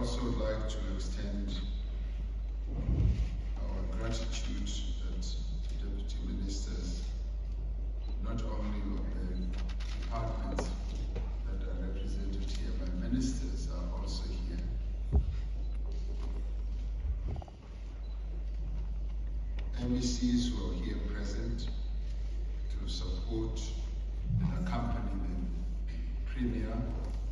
also would like to extend our gratitude that the Deputy Ministers, not only of the departments that are represented here by ministers, are also here. MECs who are here present to support and accompany the Premier.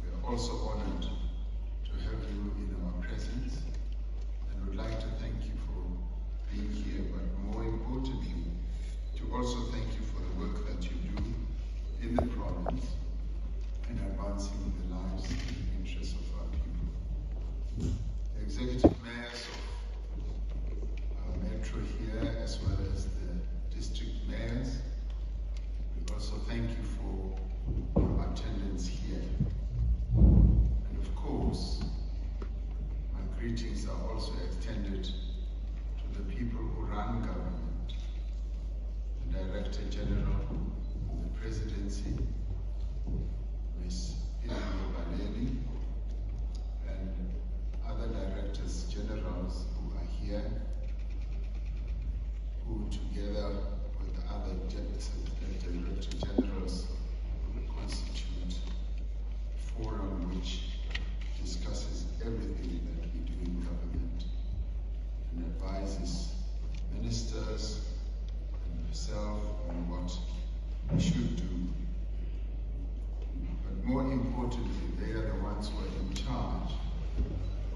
We are also honored to have you in our presence and would like to thank you for being here, but more importantly, to also thank you for the work that you do in the province in advancing the lives and interests of our people. The executive mayors of Metro here, as well as the district mayors, we also thank you for your attendance here. And of course, my greetings are also extended to the people who run government, the Director General of the Presidency, Ms. Baleni, and other Directors Generals who are here, who together with other Director Generals constitute a forum which discusses everything that we do in government and advises ministers and myself on what we should do. But more importantly, they are the ones who are in charge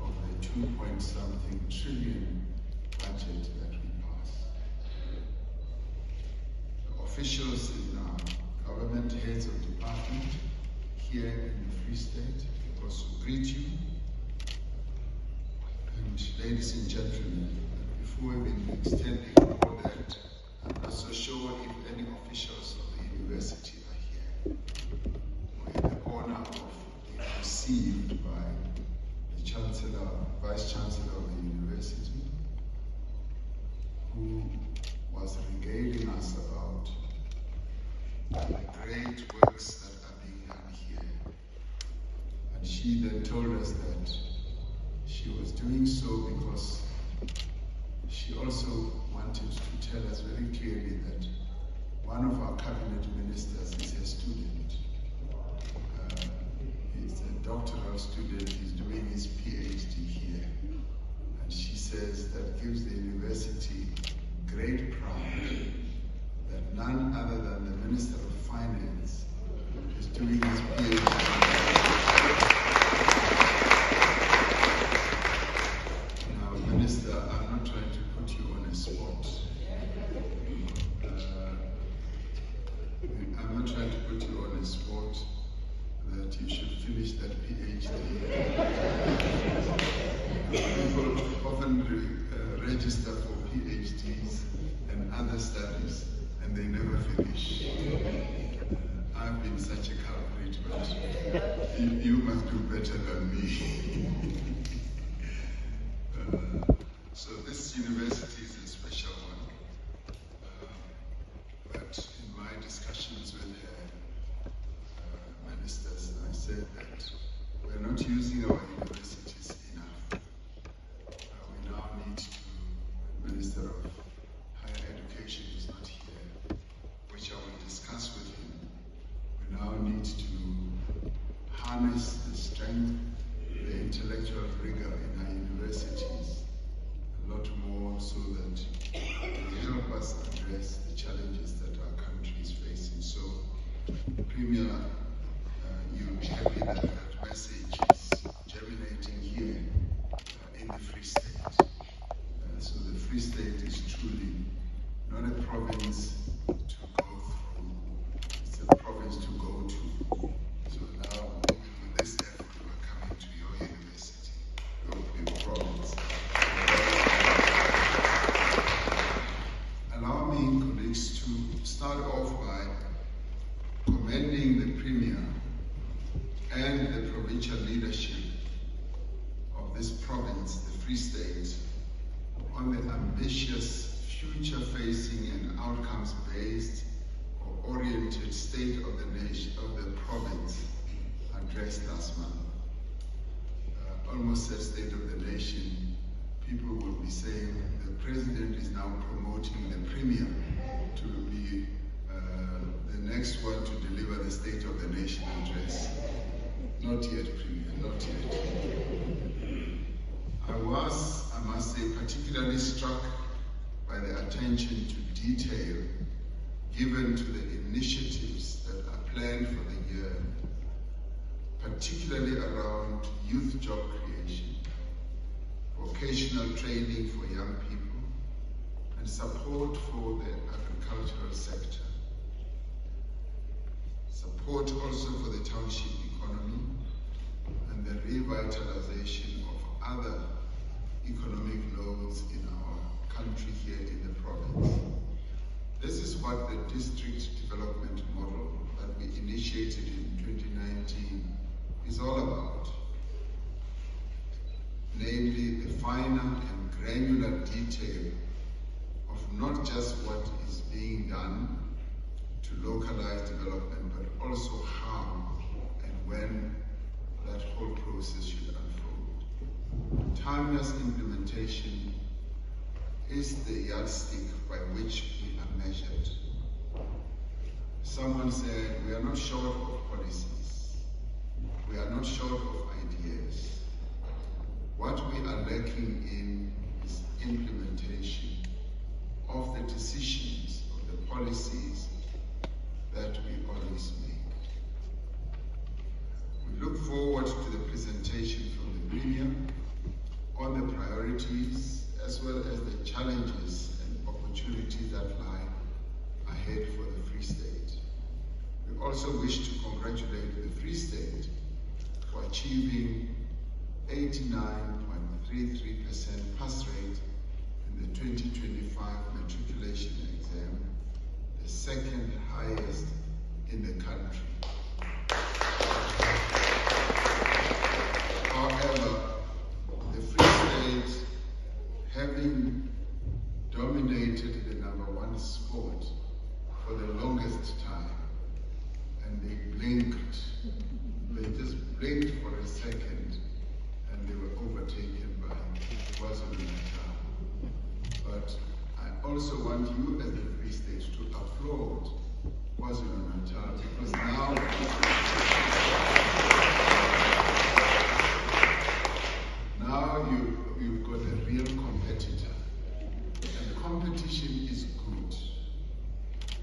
of the 2-point-something trillion budget that we pass. The officials in our government, heads of department here in the Free State, we also greet you. And ladies and gentlemen, before we extending all that, I'm not so sure if any officials of the university are here. We have the honor of being received by the Chancellor, Vice Chancellor of the university, who was regaling us about the great works that are being done here. And she then told us that she was doing so because she also wanted to tell us very clearly that one of our cabinet ministers is a student. He's a doctoral student, he's doing his PhD here. And she says that gives the university great pride that none other than the Minister of Finance is doing his PhD. Now, Minister, I'm not trying to put you on a spot. I'm not trying to put you on a spot that you should finish that PhD. People often register for PhDs and other studies, and they never finish. I've been such a culprit, but you must do better than me. So this university is a special one. But in my discussions with ministers, I said that we're not using our universities enough. We now need to, the Minister of Higher Education is not here, which I will discuss with him. We now need to harness the strength, the intellectual rigor in our universities a lot more so that they help us address the challenges that our country is facing. So, Premier, you'll be happy that that message is germinating here in the Free State. So the Free State is truly not a province to go through, it's a province to go to. So now, with this effort, we're coming to your university, your province. Allow me, colleagues, to start off by commending the Premier and the provincial leadership of this province, the Free State, on the ambitious, future-facing and outcomes-based or oriented state of the nation, of the province addressed last month. almost said State of the Nation, people would be saying the President is now promoting the Premier to be the next one to deliver the State of the Nation address. Not yet, Premier, not yet. I was, I must say, particularly struck by the attention to detail given to the initiatives that are planned for the year, particularly around youth job creation, vocational training for young people, and support for the agricultural sector. Support also for the township economy and the revitalization of other economic nodes in our country here in the province. This is what the district development model that we initiated in 2019 is all about. Namely, the finer and granular detail of not just what is being done to localize development, but also how and when that whole process should unfold. Timeless implementation is the yardstick by which we are measured. Someone said, we are not short of policies. We are not short of ideas. What we are lacking in is implementation of the decisions, of the policies that we always make. We look forward to the presentation from the Premier on the priorities as well as the challenges and opportunities that lie ahead for the Free State. We also wish to congratulate the Free State for achieving 89.33% pass rate in the 2025 matriculation exam, the second highest in the country. However, the Free State, having dominated the #1 sport for the longest time, and they blinked, they just blinked for a second, and they were overtaken by KwaZulu-Natal. But I also want you as the Free State to applaud KwaZulu-Natal, because now you've got a real competitor. And competition is good.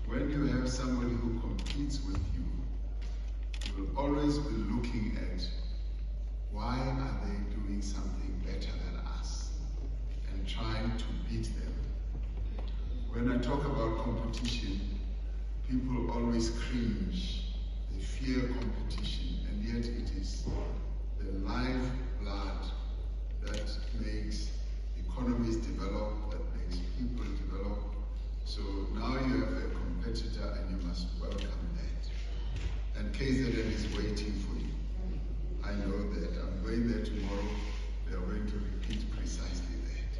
When you have somebody who competes with you, you will always be looking at why are they doing something better than us and trying to beat them. When I talk about competition, people always cringe. They fear competition, and yet it is the lifeblood that makes economies develop, that makes people develop. So now you have a competitor and you must welcome that. And KZN is waiting for you. I know that. I'm going there tomorrow. They are going to repeat precisely that.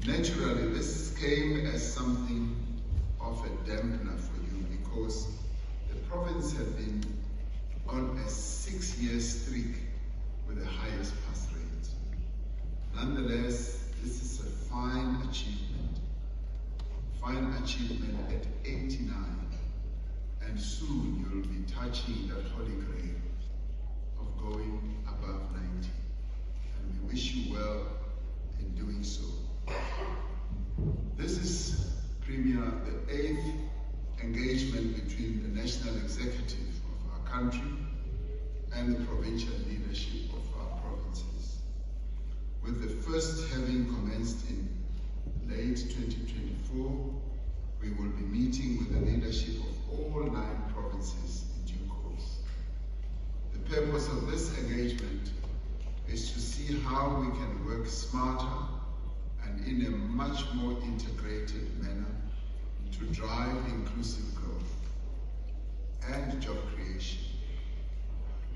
Naturally, this came as something of a dampener for you because the province had been on a 6-year streak with the highest pass rate. Nonetheless, this is a fine achievement at 89, and soon you will be touching that holy grail of going above 90. And we wish you well in doing so. This is, Premier, the 8th engagement between the national executive of our country and the provincial leadership of our provinces, with the first having commenced in late 2024. We will be meeting with the leadership of all 9 provinces in due course. The purpose of this engagement is to see how we can work smarter and in a much more integrated manner to drive inclusive growth and job creation,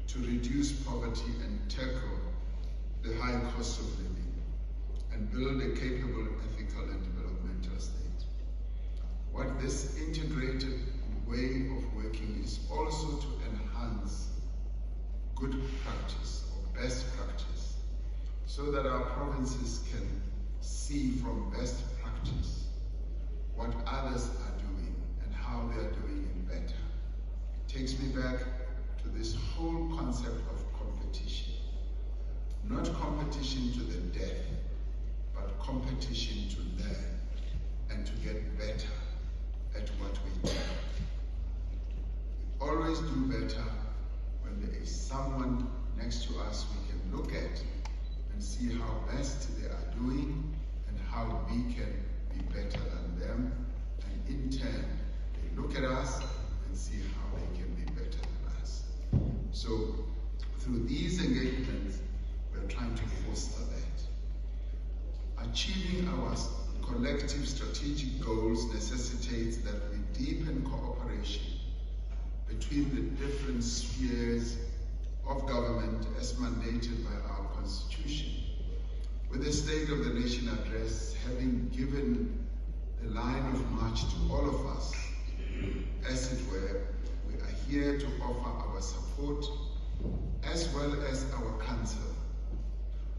to reduce poverty and tackle the high cost of living, and build a capable, ethical and developmental state. What this integrated way of working is also to enhance good practice or best practice, so that our provinces can see from best practice what others are doing and how they are doing it better. It takes me back to this whole concept of competition. Not competition to the death, but competition to learn and to get better at what we do. We always do better when there is someone next to us we can look at and see how best they are doing and how we can be better than them, and in turn they look at us and see how they can be better than us. So through these engagements, we're trying to foster that. Achieving our collective strategic goals necessitates that we deepen cooperation between the different spheres of government as mandated by our Constitution. With the State of the Nation address having given the line of march to all of us, as it were, we are here to offer our support as well as our counsel.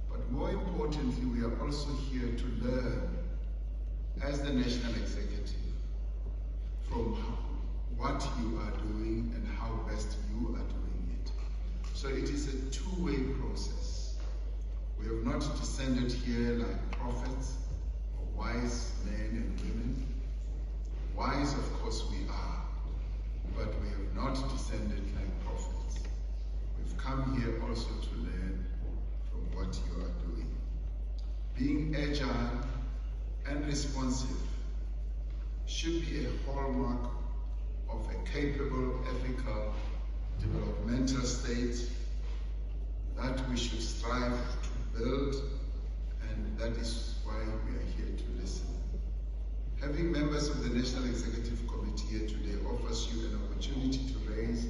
But more importantly, we are also here to learn as the National Executive from what you are doing and how best you are doing it. So it is a two-way process. We have not descended here like prophets or wise men and women. Wise, of course, we are, but we have not descended like prophets. We've come here also to learn from what you are doing. Being agile and responsive should be a hallmark of a capable, ethical, developmental state that we should strive to build, and that is why we are here to listen. Having members of the National Executive Committee here today offers you an opportunity to raise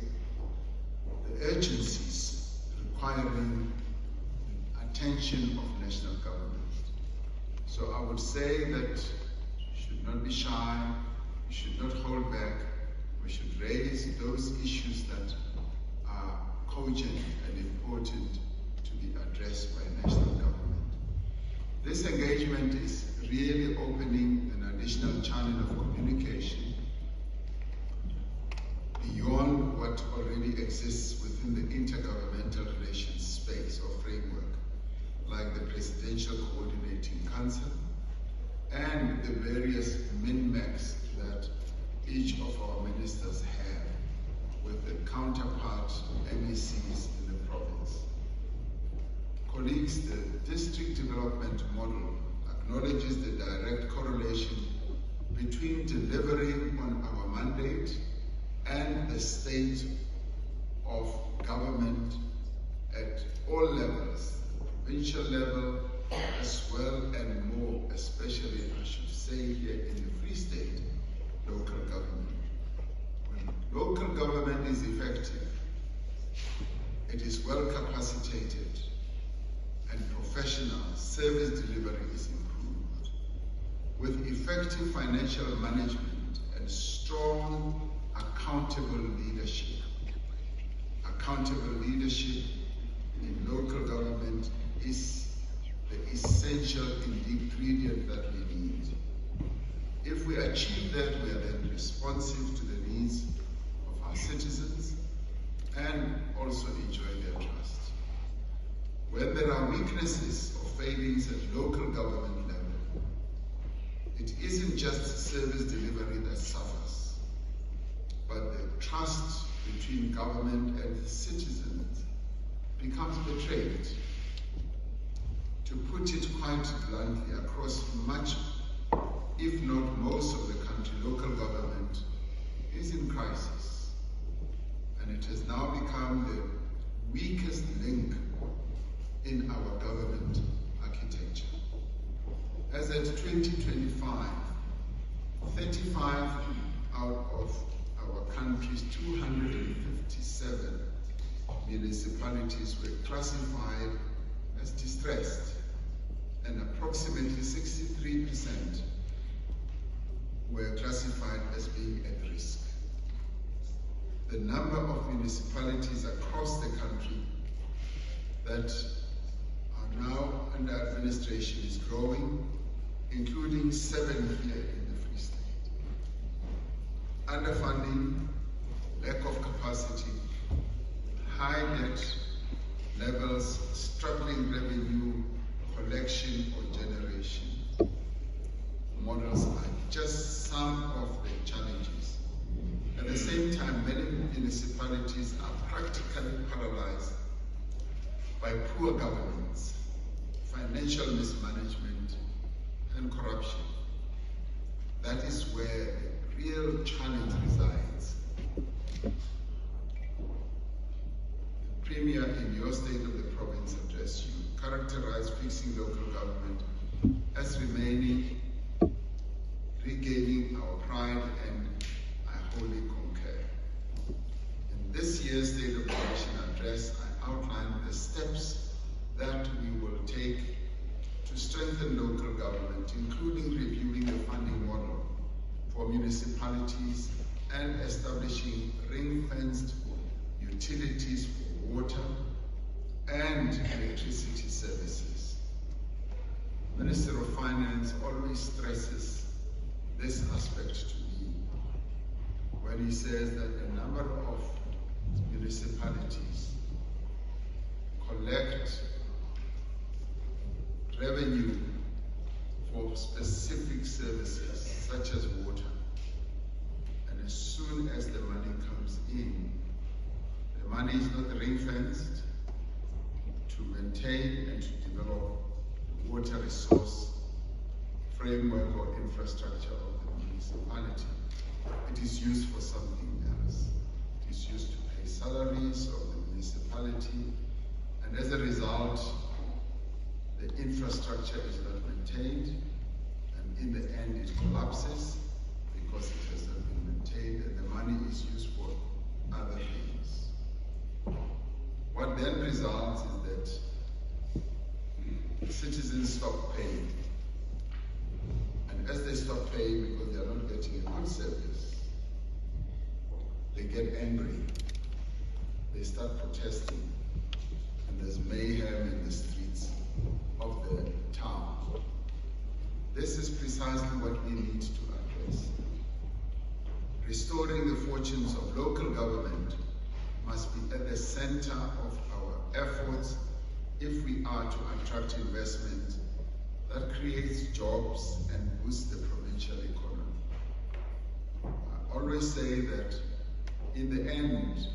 the urgencies requiring attention of national government. So I would say that you should not be shy, you should not hold back. We should raise those issues that are cogent and important to be addressed by national government. This engagement is really opening an additional channel of communication beyond what already exists within the intergovernmental relations space or framework, like the Presidential Coordinating Council and the various min-max that each of our ministers have with the counterpart MECs in the province. Colleagues, the district development model acknowledges the direct correlation between delivering on our mandate and the state of government at all levels, provincial level as well and more, especially I should say here in the Free State, local government. When local government is effective, it is well capacitated and professional, service delivery is improved. With effective financial management and strong accountable leadership. Accountable leadership in local government is the essential ingredient that we need. If we achieve that, we are then responsive to the needs of our citizens and also enjoy their trust. When there are weaknesses or failings at local government level, it isn't just service delivery that suffers, but the trust between government and the citizens becomes betrayed. To put it quite bluntly, across much, if not most of the country, local government is in crisis. And it has now become the weakest link in our government architecture. As at 2025, 35 out of our country's 257 municipalities were classified as distressed, and approximately 63% were classified as being at risk. The number of municipalities across the country that are now under administration is growing, including 7 here in the Free State. Underfunding, lack of capacity, high debt levels, struggling revenue collection or generation models are just some of the challenges. At the same time, many municipalities are practically paralyzed by poor governance, financial mismanagement, and corruption. That is where the real challenge resides. The Premier in your State of the Province address, you characterized fixing local government as remaining, regaining our pride, and I wholly concur. In this year's State of the Nation address, I outlined the steps that we will take to strengthen local government, including reviewing the funding model for municipalities and establishing ring-fenced utilities for water and electricity services. Minister of Finance always stresses this aspect to me when he says that a number of municipalities collect revenue for specific services such as water, and as soon as the money comes in, the money is not ring-fenced to maintain and to develop the water resource framework or infrastructure of the municipality. It is used for something else. It is used to pay salaries of the municipality, and as a result, the infrastructure is not maintained, and in the end it collapses because it has not been maintained, and the money is used for other things. What then results is that citizens stop paying. And as they stop paying because they are not getting a good service, they get angry. They start protesting, and there's mayhem in the streets of the town. This is precisely what we need to address. Restoring the fortunes of local government must be at the center of our efforts if we are to attract investment that creates jobs and boosts the provincial economy. I always say that in the end,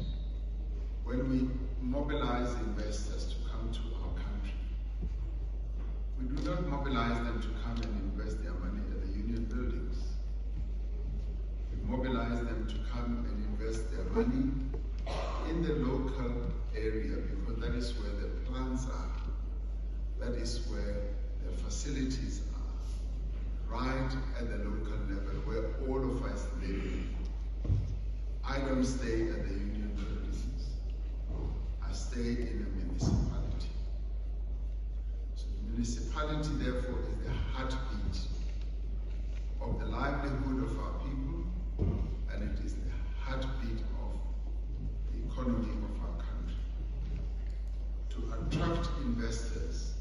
when we mobilize investors to come to our country, we do not mobilize them to come and invest their money at the union buildings. We mobilize them to come and invest their money in the local area, because that is where the plants are, that is where the facilities are, right at the local level where all of us live. I don't stay at the union buildings. I stay in a municipality. So the municipality, therefore, is the heartbeat of the livelihood of our people, and it is the heartbeat of the economy of our country. To attract investors,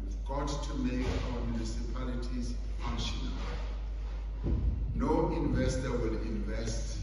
we've got to make our municipalities functional. No investor will invest